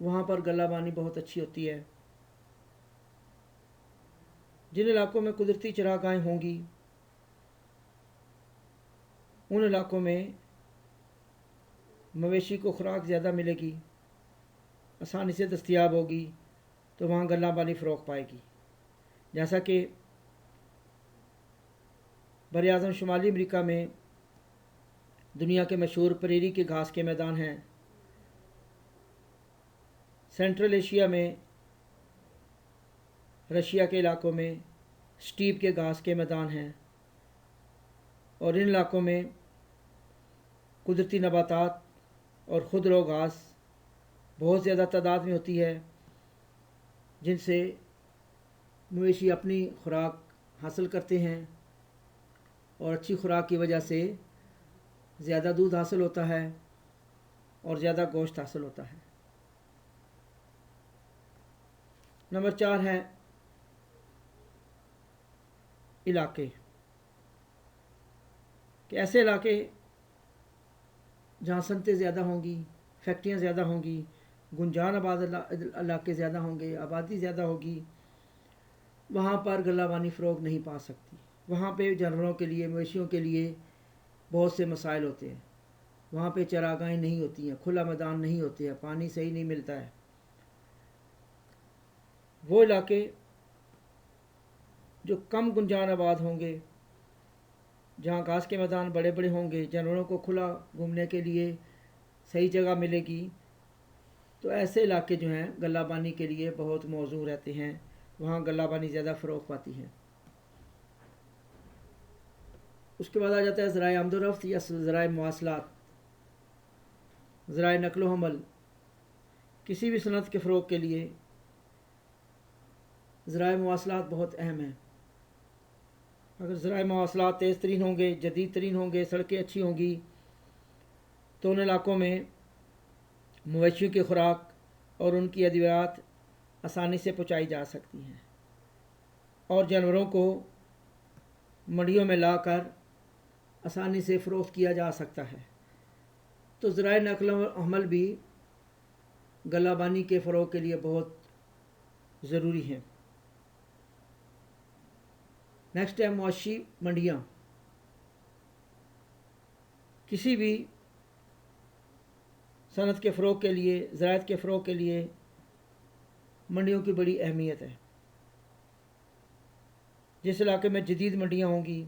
وہاں پر گلہ بانی بہت اچھی ہوتی ہے۔ جن علاقوں میں قدرتی چراگاہیں ہوں گی ان علاقوں میں مویشی کو خوراک زیادہ ملے گی، آسانی سے دستیاب ہوگی، تو وہاں گلہ بانی فروغ پائے گی۔ جیسا کہ بر اعظم شمالی امریکہ میں دنیا کے مشہور پریری کے گھاس کے میدان ہیں، سینٹرل ایشیا میں رشیا کے علاقوں میں سٹیپ کے گھاس کے میدان ہیں، اور ان علاقوں میں قدرتی نباتات اور خودرو گھاس بہت زیادہ تعداد میں ہوتی ہے، جن سے مویشی اپنی خوراک حاصل کرتے ہیں، اور اچھی خوراک کی وجہ سے زیادہ دودھ حاصل ہوتا ہے اور زیادہ گوشت حاصل ہوتا ہے۔ نمبر 4 ہے علاقے، کہ ایسے علاقے جہاں صنعتیں زیادہ ہوں گی، فیکٹریاں زیادہ ہوں گی، گنجان آباد علاقے زیادہ ہوں گے، آبادی زیادہ ہوگی، وہاں پر گلہ بانی فروغ نہیں پا سکتی۔ وہاں پہ جانوروں کے لیے، مویشیوں کے لیے بہت سے مسائل ہوتے ہیں، وہاں پہ چراگاہیں نہیں ہوتی ہیں، کھلا میدان نہیں ہوتے ہیں، پانی صحیح نہیں ملتا ہے۔ وہ علاقے جو کم گنجان آباد ہوں گے، جہاں گھاس کے میدان بڑے بڑے ہوں گے، جانوروں کو کھلا گھومنے کے لیے صحیح جگہ ملے گی، تو ایسے علاقے جو ہیں گلہ بانی کے لیے بہت موزوں رہتے ہیں، وہاں گلہ بانی زیادہ فروغ پاتی ہے۔ اس کے بعد آ جاتا ہے ذرائع آمد و رفت یا ذرائع مواصلات، ذرائع نقل و حمل۔ کسی بھی صنعت کے فروغ کے لیے ذرائع مواصلات بہت اہم ہیں۔ اگر ذرائع مواصلات تیز ترین ہوں گے، جدید ترین ہوں گے، سڑکیں اچھی ہوں گی، تو ان علاقوں میں مویشیوں کی خوراک اور ان کی ادویات آسانی سے پہنچائی جا سکتی ہیں، اور جانوروں کو منڈیوں میں لا کر آسانی سے فروخت کیا جا سکتا ہے۔ تو ذرائع نقل و حمل بھی گلہ بانی کے فروغ کے لیے بہت ضروری ہیں۔ نیکسٹ ہے معاشی منڈیاں۔ کسی بھی صنعت کے فروغ کے لیے، زراعت کے فروغ کے لیے منڈیوں کی بڑی اہمیت ہے۔ جس علاقے میں جدید منڈیاں ہوں گی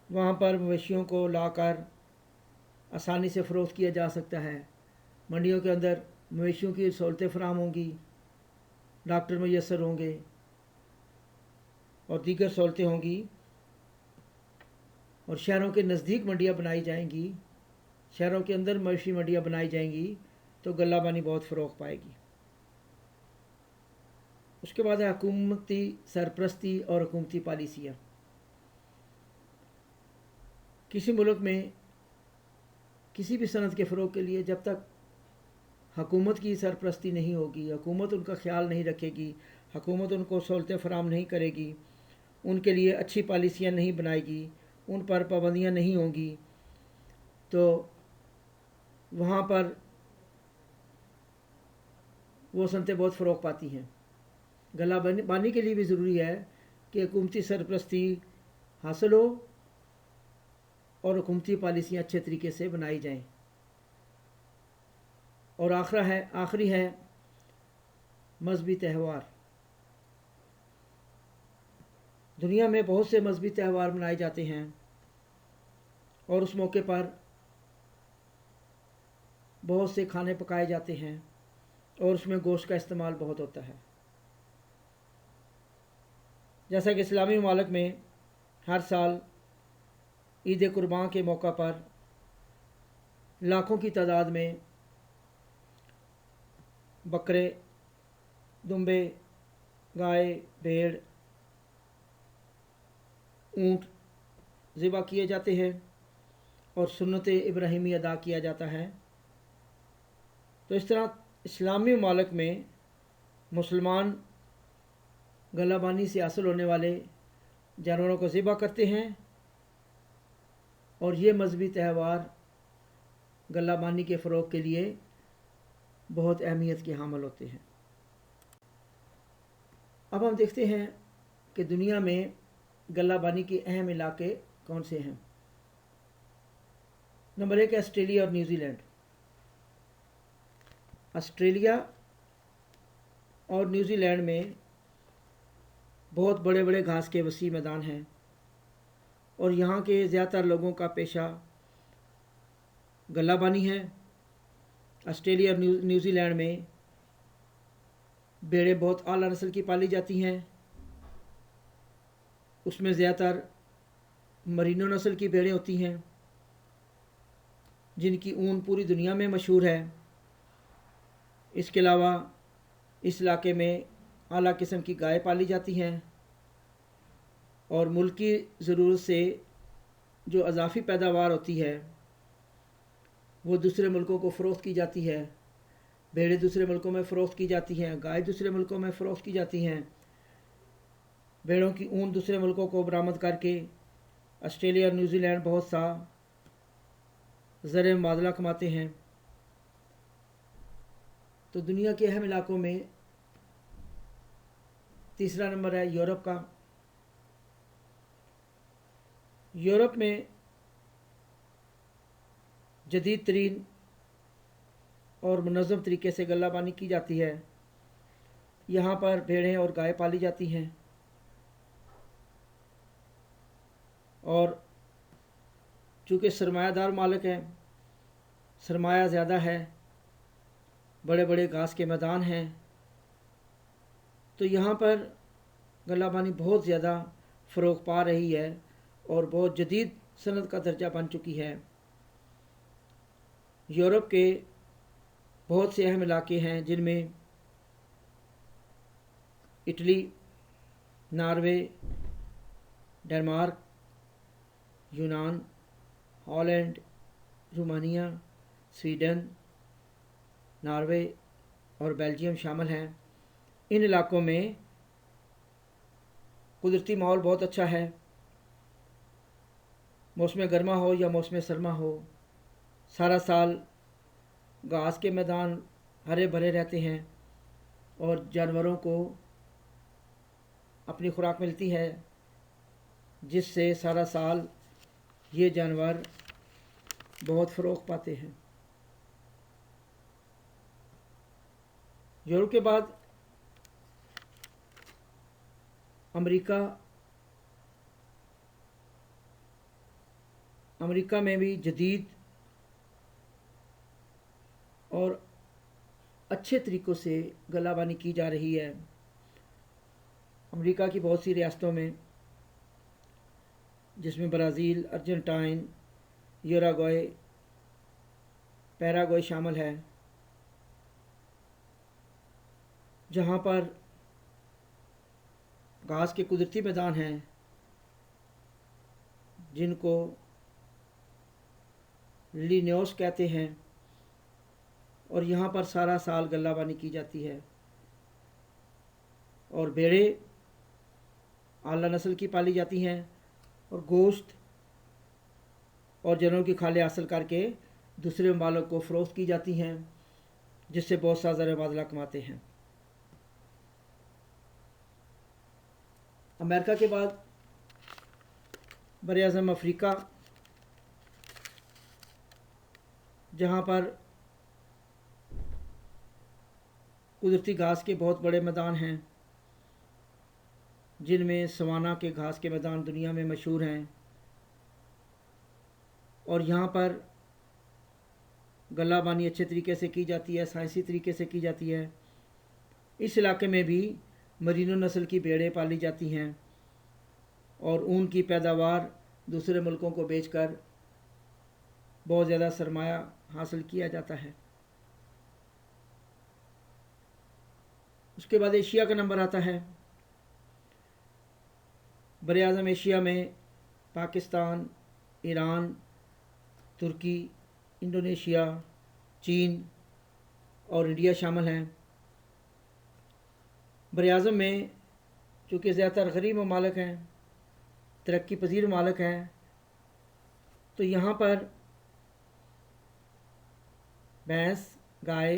وہاں پر مویشیوں کو لا کر آسانی سے فروخت کیا جا سکتا ہے۔ منڈیوں کے اندر مویشیوں کی سہولتیں فراہم ہوں گی، ڈاکٹر میسر ہوں گے اور دیگر سہولتیں ہوں گی، اور شہروں کے نزدیک منڈیاں بنائی جائیں گی، شہروں کے اندر مویشی منڈیاں بنائی جائیں گی، تو گلہ بانی بہت فروغ پائے گی۔ اس کے بعد ہے حکومتی سرپرستی اور حکومتی پالیسیاں۔ کسی ملک میں کسی بھی صنعت کے فروغ کے لیے جب تک حکومت کی سرپرستی نہیں ہوگی، حکومت ان کا خیال نہیں رکھے گی، حکومت ان کو سہولتیں فراہم نہیں کرے گی، ان کے لیے اچھی پالیسیاں نہیں بنائے گی، ان پر پابندیاں نہیں ہوں گی، تو وہاں پر وہ صنعتیں بہت فروغ پاتی ہیں۔ گلہ بانی کے لیے بھی ضروری ہے کہ حکومتی سرپرستی حاصل ہو اور حکومتی پالیسیاں اچھے طریقے سے بنائی جائیں۔ اور آخری ہے مذہبی تہوار۔ دنیا میں بہت سے مذہبی تہوار منائے جاتے ہیں، اور اس موقع پر بہت سے کھانے پکائے جاتے ہیں، اور اس میں گوشت کا استعمال بہت ہوتا ہے۔ جیسا کہ اسلامی ممالک میں ہر سال عید قربان کے موقع پر لاکھوں کی تعداد میں بکرے، دمبے، گائے، بھیڑ، اونٹ ذبح کیے جاتے ہیں اور سنت ابراہیمی ادا کیا جاتا ہے۔ تو اس طرح اسلامی ممالک میں مسلمان گلہ بانی سے حاصل ہونے والے جانوروں کو ذبح کرتے ہیں، اور یہ مذہبی تہوار گلہ بانی کے فروغ کے لیے بہت اہمیت کے حامل ہوتے ہیں۔ اب ہم دیکھتے ہیں کہ دنیا میں غلہ بانی کے اہم علاقے کون سے ہیں۔ نمبر 1 ہے آسٹریلیا اور نیوزی لینڈ۔ آسٹریلیا اور نیوزی لینڈ میں بہت بڑے بڑے گھاس کے وسیع میدان ہیں اور یہاں کے زیادہ تر لوگوں کا پیشہ غلہ بانی ہے۔ آسٹریلیا اور نیوزی لینڈ میں بھیڑیں بہت اعلیٰ نسل کی پالی جاتی ہیں، اس میں زیادہ تر مرینو نسل کی بھیڑیں ہوتی ہیں جن کی اون پوری دنیا میں مشہور ہے۔ اس کے علاوہ اس علاقے میں اعلیٰ قسم کی گائے پالی جاتی ہیں اور ملک کی ضرورت سے جو اضافی پیداوار ہوتی ہے وہ دوسرے ملکوں کو فروخت کی جاتی ہے۔ بھیڑیں دوسرے ملکوں میں فروخت کی جاتی ہیں، گائے دوسرے ملکوں میں فروخت کی جاتی ہیں۔ بھیڑوں کی اون دوسرے ملکوں کو برآمد کر کے آسٹریلیا اور نیوزی لینڈ بہت سا زر مبادلہ کماتے ہیں۔ تو دنیا کے اہم علاقوں میں تیسرا نمبر ہے یورپ کا۔ یورپ میں جدید ترین اور منظم طریقے سے غلہ بانی کی جاتی ہے۔ یہاں پر بھیڑیں اور گائے پالی جاتی ہیں اور چونکہ سرمایہ دار مالک ہیں، سرمایہ زیادہ ہے، بڑے بڑے گھاس کے میدان ہیں، تو یہاں پر غلہ بانی بہت زیادہ فروغ پا رہی ہے اور بہت جدید صنعت کا درجہ بن چکی ہے۔ یورپ کے بہت سے اہم علاقے ہیں جن میں اٹلی، ناروے، ڈنمارک، یونان، ہالینڈ، رومانیہ، سویڈن، ناروے اور بیلجیم شامل ہیں۔ ان علاقوں میں قدرتی ماحول بہت اچھا ہے، موسم گرما ہو یا موسم سرما ہو، سارا سال گھاس کے میدان ہرے بھرے رہتے ہیں اور جانوروں کو اپنی خوراک ملتی ہے جس سے سارا سال یہ جانور بہت فروغ پاتے ہیں۔ یورپ کے بعد امریکہ میں بھی جدید اور اچھے طریقوں سے غلہ بانی کی جا رہی ہے۔ امریکہ کی بہت سی ریاستوں میں جس میں برازیل، ارجنٹائن، یوراگوئے، پیراگوئے شامل ہے، جہاں پر گھاس کے قدرتی میدان ہیں جن کو لینوس کہتے ہیں اور یہاں پر سارا سال غلہ بانی کی جاتی ہے اور بھیڑیں اعلیٰ نسل کی پالی جاتی ہیں اور گوشت اور جانوروں کی کھالیں حاصل کر کے دوسرے ممالک کو فروخت کی جاتی ہیں جس سے بہت سا زر مبادلہ کماتے ہیں۔ امریکہ کے بعد براعظم افریقہ، جہاں پر قدرتی گھاس کے بہت بڑے میدان ہیں جن میں سوانا کے گھاس کے میدان دنیا میں مشہور ہیں اور یہاں پر غلہ بانی اچھے طریقے سے کی جاتی ہے، سائنسی طریقے سے کی جاتی ہے۔ اس علاقے میں بھی مرینو نسل کی بھیڑیں پالی جاتی ہیں اور اون کی پیداوار دوسرے ملکوں کو بیچ کر بہت زیادہ سرمایہ حاصل کیا جاتا ہے۔ اس کے بعد ایشیا کا نمبر آتا ہے۔ براعظم ایشیا میں پاکستان، ایران، ترکی، انڈونیشیا، چین اور انڈیا شامل ہیں۔ براعظم میں چونکہ زیادہ تر غریب ممالک ہیں، ترقی پذیر ممالک ہیں، تو یہاں پر بھینس، گائے،